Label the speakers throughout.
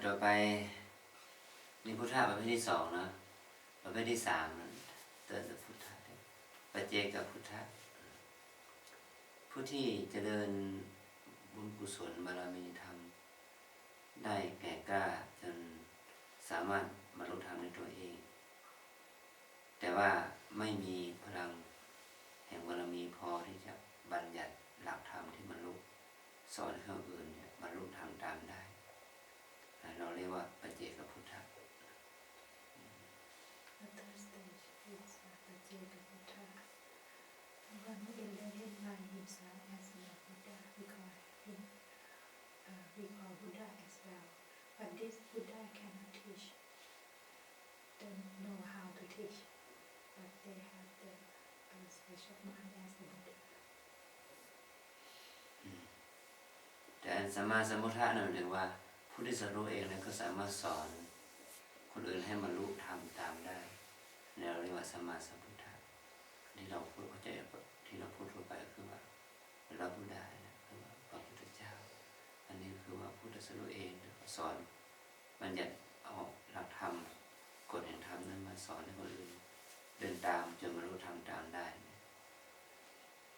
Speaker 1: ต่อไปนี่พุทธะประเภทที่2นะประเภทที่3นั้นเตือนพุทธะปัจเจกพุทธะผู้ที่เจริญบุญกุศลบารมีธรรมได้แก่กล้าจนสามารถบรรลุธรรมในตัวเองแต่ว่าไม่มีพลังแห่งบารมีพอที่จะบัญญัติหลักธรรมที่บรรลุสอนให้คนอื่นบรรลุธรรมตามได้เราเรียกว่าปัจเจกพุทธะ
Speaker 2: we call Buddha as well, but this Buddha cannot teach, don't know how to teach, but they have the special mind as the Buddha.
Speaker 1: แต่สัมมาสัมพุทธะนั่นหมายถึงว่าผู้ที่รู้เองแล้วก็สามารถสอนคนอื่นให้บรรลุธรรมตามได้เราเรียกว่าสัมมาสัมพุทธะที่เราพูดเข้าใจที่เราพูดทั่วไปก็คือว่าเราพูดได้คือว่าพระพุทธเจ้าอันนี้คือว่าผู้ที่รู้เองสอนบัญญัติเอาหลักธรรมกฎแห่งธรรมนั้นมาสอนให้คนอื่นเดินตามจนบรรลุธรรมตามได้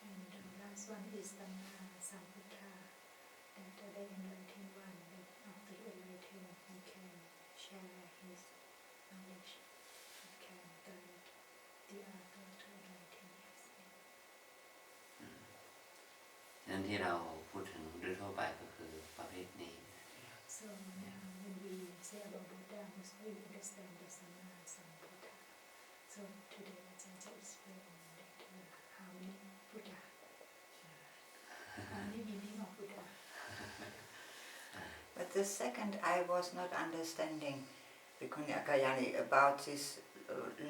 Speaker 2: And the last one is Samma Sambuddha, that the enlightened one, that after enlightened he can share his knowledge and can guide the other to enlighten as well.
Speaker 1: นั้นที่เราพูดถึงโดยทั่วไปก็คือประเภทนี้
Speaker 2: So now when we say about Buddha, most we understand the Samma Sambuddha. So today I just explain that how many Buddha, how many meaning of Buddha.
Speaker 3: But the second I was not understanding, Bhikkhunya Kayani, about this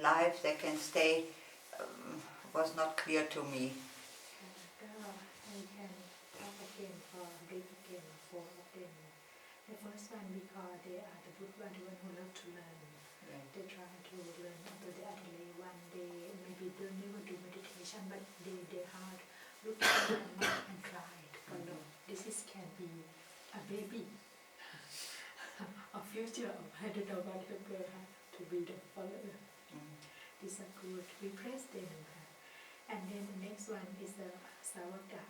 Speaker 3: life that can stay was not clear to me.
Speaker 2: I can talk again for brief again for them. The first one because they are the Buddha, the one who love to learn.
Speaker 3: Yeah.
Speaker 2: They try to learn after the Adelaide one day. Maybe they never do meditation, but they hard look at the mind and try to follow. This is can be a baby, a future of I don't know whatever to be the follower. These are good. We praise them. And then the next one is the Savaka.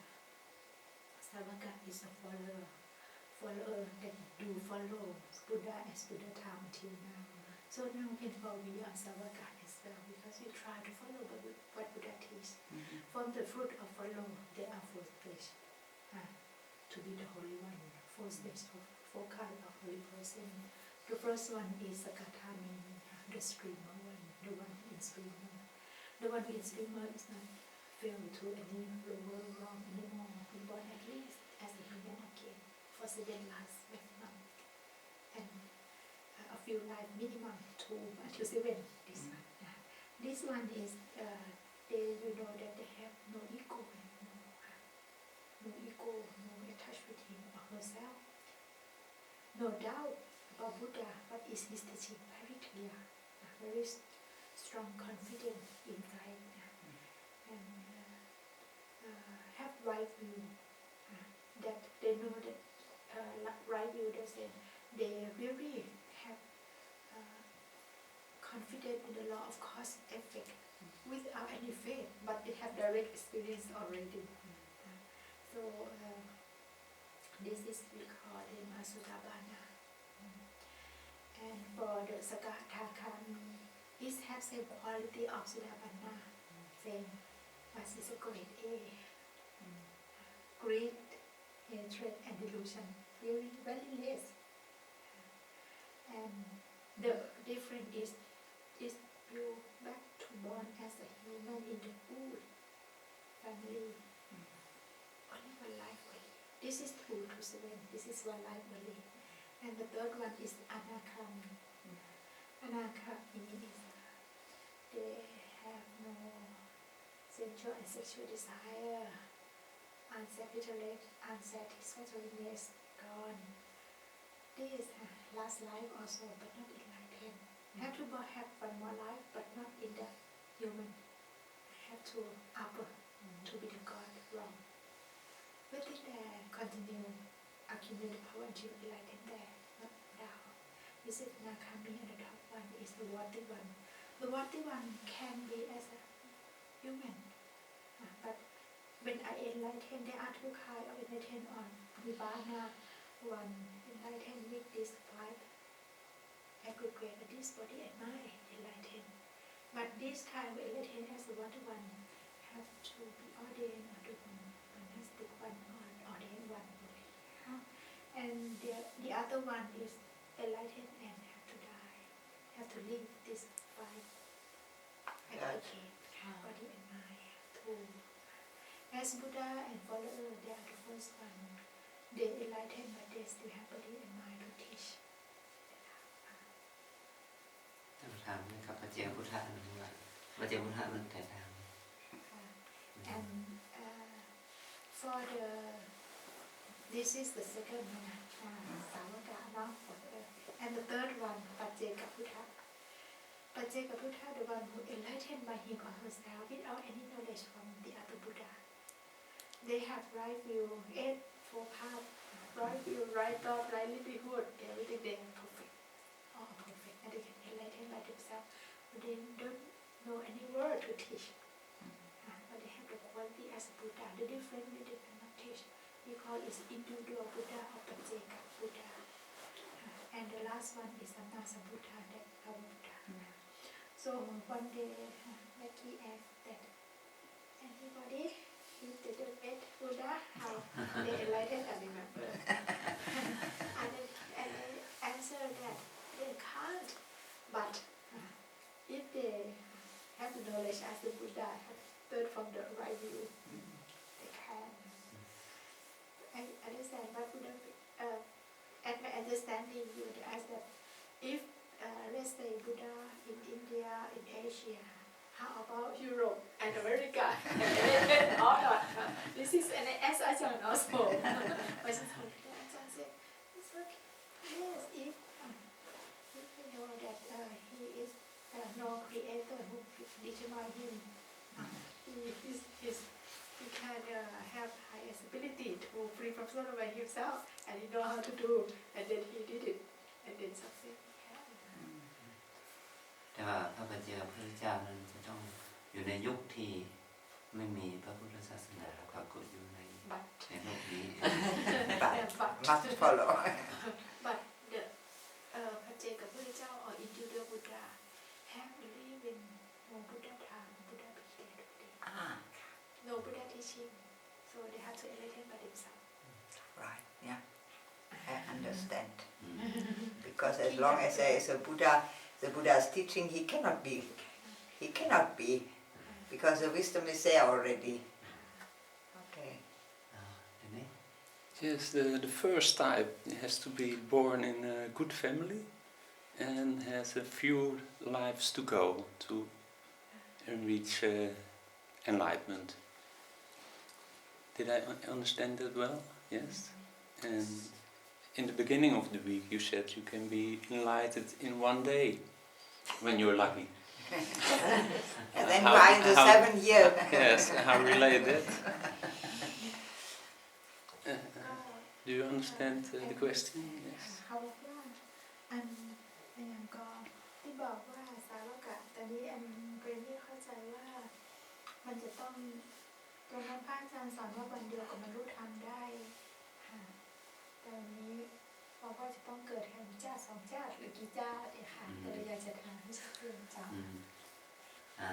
Speaker 2: Savaka is a follower that do follow Buddha as Buddha time until now. So now we are Savaka as well because we try to follow what Buddha teaches. From the fruit of follow, there are 4 stages to be the holy one. 4 stages of 4 kinds of holy person. The first one is Sakatami, the streamer one, the one in streamer. The one in streamer is not fell to any lower wrong anymore. We born at least as a human again for 7 lives maximum, and a few lives minimum 2 until 7. This one is they that they have no ego anymore, no ego, no attachment with him or herself. No doubt about Buddha, but is his teaching very clear, very strong confidence in God, and have right view. That they know that right view does that they really have confidence in the law of cause and effect without any faith, but they have direct experience already. So this is we call them Asutabana. And for the Sakatami, it has same quality of Sudabana, same, but it's a grade A. Greed, hatred, and delusion, very, very less. And the difference is you back to born as a human in the good family. Only 1 life only. This is 2 to 7. This is 1 life only. And the third one is Anakami. Anakami is they have no sensual and sexual desire. Unsatisfactoriness gone. This last life also, but not enlightened. Have to have 1 more life, but not in the human. Have to upper to be the God wrong. continue accumulate the power until enlightened there, not down. This is not coming, and the top one is the worthy one. The worthy one can be as a human, but when I enlighten, there are two kinds of enlighten on Nibbana. One enlighten with this five aggregate, this body and mind enlighten. But this time we enlighten as the worthy one have to be ordained or to monastic one or ordained one only. And the other one is enlightened and have to die, have to leave this five aggregate, body and mind. As Buddha and follower, they are the first one. They enlighten, but they still have body and mind to teach.
Speaker 1: ท่านถามนะครับปัจเจกพุทธะนั่นว่าปัจเจกพุทธะมันแตกต่าง
Speaker 2: And for this is the second one, Savaka, and the third one, Pajjeka Buddha. Pajjeka Buddha, the one who enlightened by him or herself without any knowledge from the other Buddha. They have right view, 4 paths, right view, right thought, right livelihood, everything they are perfect, all perfect, and they can enlighten by themselves, but they don't know any word to teach. But they have the quality as a Buddha. The difference they cannot teach. We call it individual Buddha or Pajjeka Buddha. And the last one is Sammasambuddha, that our Buddha. So one day, Becky asked that anybody if they don't meet Buddha, how they enlightened, I remember. and they answered that they can't, but if they have the knowledge as the Buddha, third from the right view, they can. I understand what Buddha, at my understanding, you would ask that if, let's say, Buddha in India, in Asia, how about Europe and America? Or not? This is an assumption also. But Ajahn said, it's okay. Yes, if you know that he is no creator who determine him, he can have highest ability to free from sorrow by himself, and he know how to do, and then he did it, and then succeed.
Speaker 1: แต่ว่าพระปัจเจกพุทธเจ้านั้นจะต้องอยู่ในยุคที่ไม่มีพระพุทธศาสนาปรากฏอยู่ในโลกนี้
Speaker 3: Must follow.
Speaker 2: But the Pajjeka Buddha Jalal or individual Buddha have believed in no Buddha Dharma, Buddha Bhikkhu, no Buddha teaching, so they have to enlighten by themselves.
Speaker 3: Right, yeah. I understand. Because as long as there is a Buddha, the Buddha's teaching, he cannot be, because the wisdom is there already. Okay.
Speaker 4: Yes, the first type has to be born in a good family and has a few lives to go to reach enlightenment. Did I understand that well? Yes? And in the beginning of the week you said you can be enlightened in one day, when you're lucky.
Speaker 3: And then why in the 7th year?
Speaker 4: Yes, how related? Do you understand the question? Yes.
Speaker 2: เขาบอกว่าอันอย่างก็ที่บอกว่าสาวกะตอนนี้อันเป็นที่เข้าใจว่ามันจะต้องตอนนั้นพระอาจารย์สอนว่าวันเดียวกับมันรู้ทำได้ค่ะแต่วันนี้บอกว่าจะต้องเกิดแห่งชาติ2 ชาติหรือกี่ชาติค่ะแต่เราอยากจะถามให้ชัดเจนจ้ะ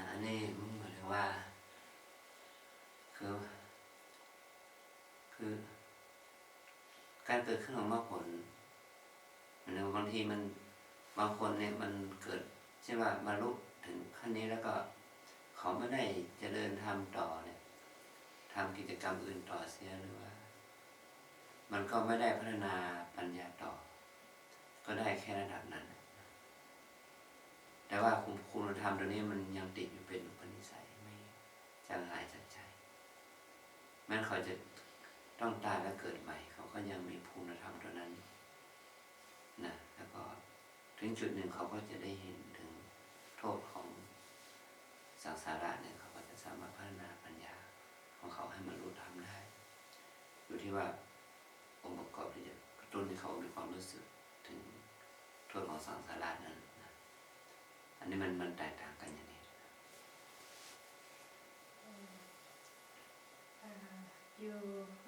Speaker 1: อันนี้หมายถึงว่าคือการเกิดขึ้นของมรรคผลบางทีมันบางคนเนี่ยมันเกิดใช่ว่าบรรลุถึงขั้นนี้แล้วก็เขาไม่ได้เจริญทำต่อเนี่ยทำกิจกรรมอื่นต่อเสียหรือว่ามันก็ไม่ได้พัฒนาปัญญาต่อก็ได้แค่ระดับนั้นแต่ว่าคุณธรรมตัวนี้มันยังติดอยู่เป็นอุปนิสัยไม่จางหายจากใจแม้เขาจะต้องตายแล้วเกิดใหม่เขาก็ยังมีภูมิธรรมตัวนั้นนะแล้วก็ถึงจุดหนึ่งเขาก็จะได้เห็นถึงโทษของสังสาระเนี่ยเขาก็จะสามารถพัฒนาปัญญาของเขาให้มันรู้ธรรมได้อยู่ที่ว่า รู้สึกถึงโทษของสังสารนั่นนะอันนี้มันแตกต่างกันอย่างนี้
Speaker 2: You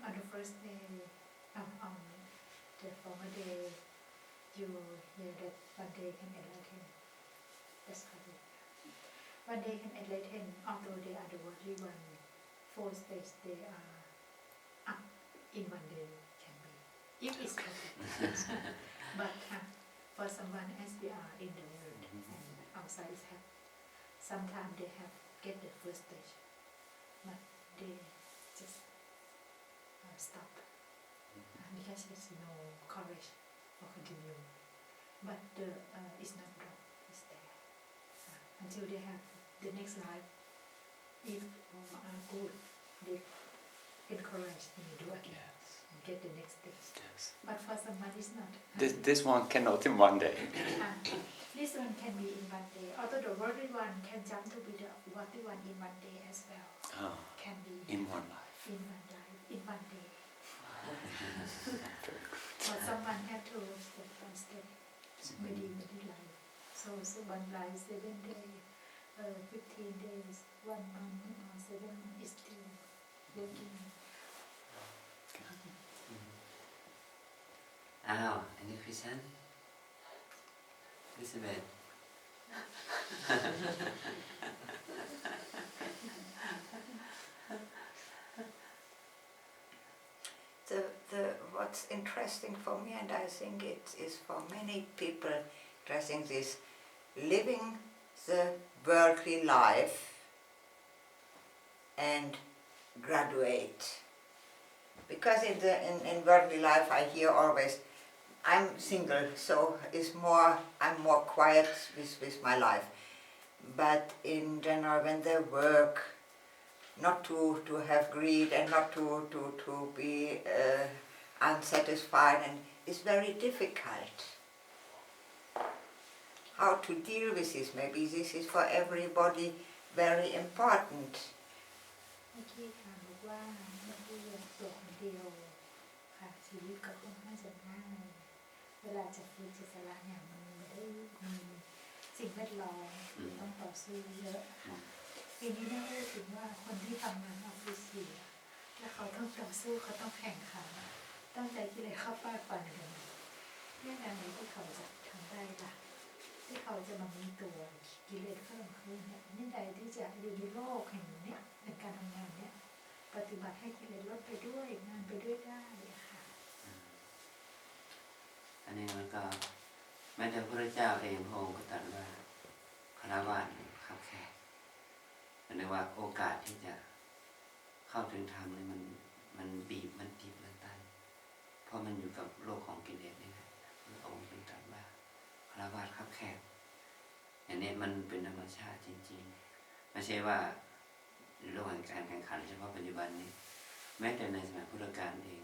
Speaker 2: on the first day on the former day you hear that one day can enlighten. That's correct. One day can enlighten, although they are the worldly one. 4 stages they are up in one day can be. If it's perfect. But for someone as we are in the world and outside is happy, sometimes they have get the first stage, but they just stop because there's no courage for continue. But it's not drop, it's there until they have the next life. If all are good, they encourage and do again and get the next stage.
Speaker 4: Yes.
Speaker 2: But for someone it's not.
Speaker 4: This one cannot in one day.
Speaker 2: This one can be in one day. Although the worldly one can jump to be the worldly one in one day as well. Can be
Speaker 4: In one life.
Speaker 2: in one life, in one day.
Speaker 4: Very good.
Speaker 2: But someone had to step by step, many life. So one life 7 days, 15 days, 1 month or 7 months is still working.
Speaker 1: อ้าวอันนี้คือฉัน11
Speaker 3: What's interesting for me, and I think it is for many people interesting, this living the worldly life and graduate. Because in worldly life I hear always, I'm single, so I'm more quiet with my life. But in general, when they work, not to have greed and not to be unsatisfied, and it's very difficult. How to deal with this? Maybe this is for everybody very important.
Speaker 2: เมื่อกี้ถามบอกว่าเมื่อกี้ตัวคนเดียวค่ะชีวิตก็ค่อนข้างจะง่ายเวลาจะฝึกจะสละอย่างมันไม่ได้มีสิ่งแวดล้อมต้องต่อสู้เยอะค่ะทีนี้ได้พูดถึงว่าคนที่ทำงานออฟฟิศแล้วเขาต้องต่อสู้เขาต้องแข่งขันตั้งใจที่เลยเข้าฟาดฟันกันเรื่องอะไรที่เขาจะทำได้ล่ะที่เขาจะมามีตัวกิเลสเพิ่มขึ้นเนี่ยนี่ใดที่จะอยู่ในโลกแห่งนี้ในการทำงานเนี่ยปฏิบัติให้กิเลสลดไปด้วยงานไปด้วยได้ค่ะ
Speaker 1: อันนี้มันก็แม้แต่พระเจ้าเองพระองค์ก็ตรัสว่าคฤหัสถ์คับแคบหมายถึงว่าโอกาสที่จะเข้าถึงธรรมนี่มันบีบมันตันเพราะมันอยู่กับโลกของกิเลสนี่แหละพระองค์เป็นตรัสว่าคฤหัสถ์คับแคบอย่างนี้มันเป็นธรรมชาติจริงๆไม่ใช่ว่าในโลกแห่งการแข่งขันเฉพาะปัจจุบันนี้แม้แต่ในสมัยพุทธกาลเอง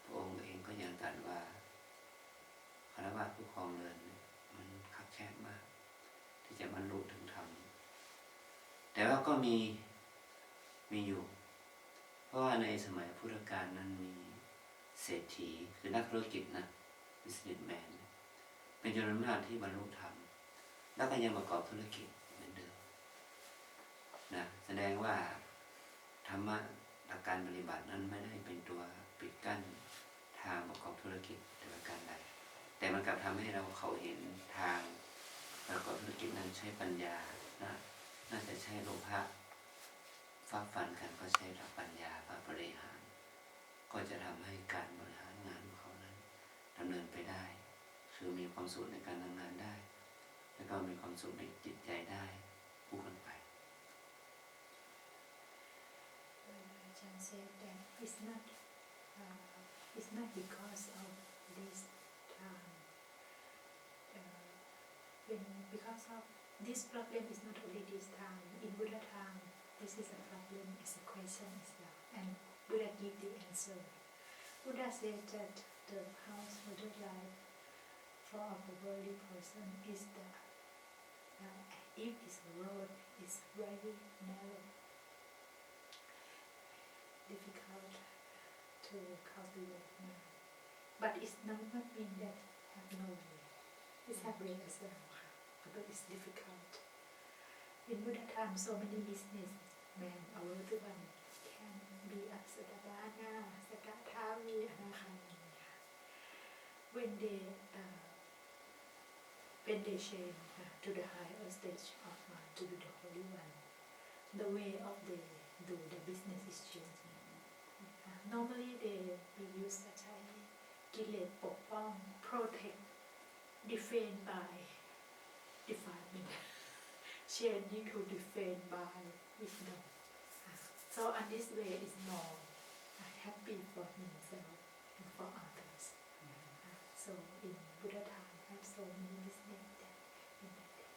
Speaker 1: พระองค์เองก็ยังตรัสว่าคฤหัสถ์ผู้ครองเรือนมันคับแคบมากที่จะบรรลุถึงธรรมแต่ว่าก็มีอยู่เพราะว่าในสมัยพุทธกาลนั้นมีเศรษฐีคือนักธุรกิจนะ businessman เป็นจำนวนมากที่บรรลุธรรมแล้วก็ยังประกอบธุรกิจเหมือนเดิมนะแสดงว่าธรรมะหลักการปฏิบัตินั้นไม่ได้เป็นตัวปิดกั้นทางประกอบธุรกิจแต่ประการใดแต่มันกลับทำให้เขาเห็นทางประกอบธุรกิจนั้นใช้ปัญญาน่าจะใช้โลภะฟักฟันกันก็ใช้หลักปัญญาบริหารก็จะทำให้การบริหารงานของเขานั้นดำเนินไปได้คือมีความสุขในการทำงานได้แล้วก็มีความสุขในจิตใจได้ผู้คนไป
Speaker 2: Ajahn said that it's not because of this time because of this problem is not only this time in Buddha time this is a problem is a question as well and Buddha give the answer Buddha said that the house for the life for a worldly person is that if this road is very narrow difficult to cultivate mind but it's not mean that have no way. It's have way as well, but it's difficult. In Buddha time, so many businessmen all over the world can be a Sadhavana, Sakatami, when they change to the higher stage of to do the holy one, the way of they do the business is changing. Normally they use such a gilet, pokpong, protect, defend by defilement, changing to defend by wisdom. So on this way is more happy for himself and for others. So in Buddha time, have so many business that in that day.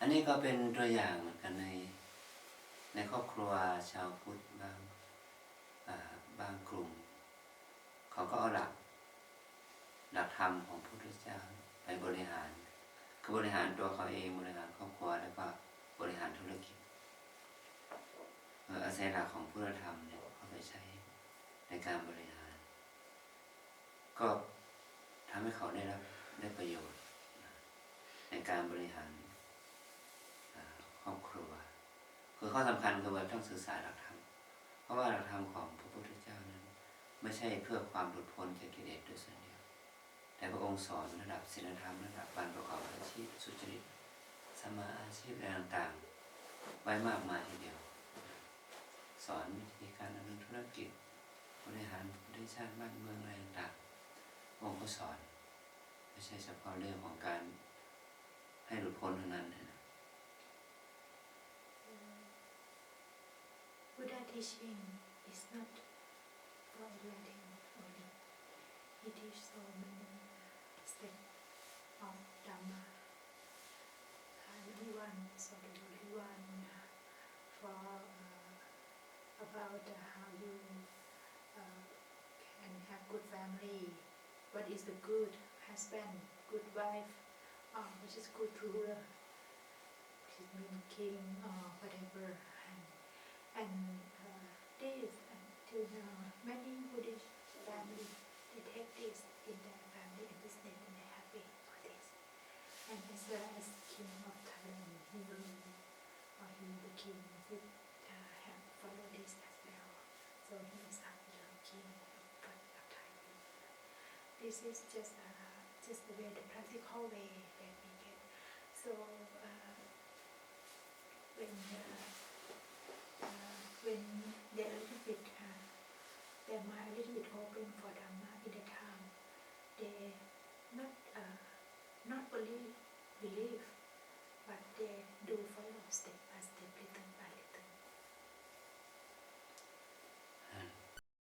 Speaker 1: อันนี้ก็เป็นตัวอย่างเหมือนกันในครอบครัวชาวพุทธบางกลุ่มเขาก็เอาหลักธรรมของพระพุทธเจ้าไปบริหารคือบริหารตัวเขาเองบริหารครอบครัวแล้วก็บริหารธุรกิจอาศัยหลักของพุทธธรรมเนี่ยเขาไปใช้ในการบริหารก็ทำให้เขาได้ประโยชน์ในการบริหารครอบครัวคือข้อสำคัญคือว่าต้องศึกษาหลักธรรมเพราะว่าหลักธรรมของพระพุทธเจ้านั้นไม่ใช่เพื่อความหลุดพ้นจากกิเลสโดยส่วนเดียวแต่พระองค์สอนระดับศีลธรรมระดับการประกอบอาชีพสุจริตสมาอาชีพอะไรต่างๆไว้มากมายทีเดียวสอนวิธีการดำเนินธุรกิจบริหารประเทศชาติบ้านเมืองอะไรต่างๆองค์ก็สอนไม่ใช่เฉพาะเรื่องของการให้หลุดพ้นเท่านั้นนะ
Speaker 2: Buddha teaching is not for letting only. He teaches so many steps of Dhamma. Only one, so the only one for about how you can have good family, what is the good husband, good wife, which is good ruler, which is mean king or whatever. And this until now, many Buddhist families they take this in their family and business and they're happy for this. And as well as king of Thailand, he ruled, or he the king who have followed this as well. So he is the king of Thailand. This is just the way, the practical way that we get. So when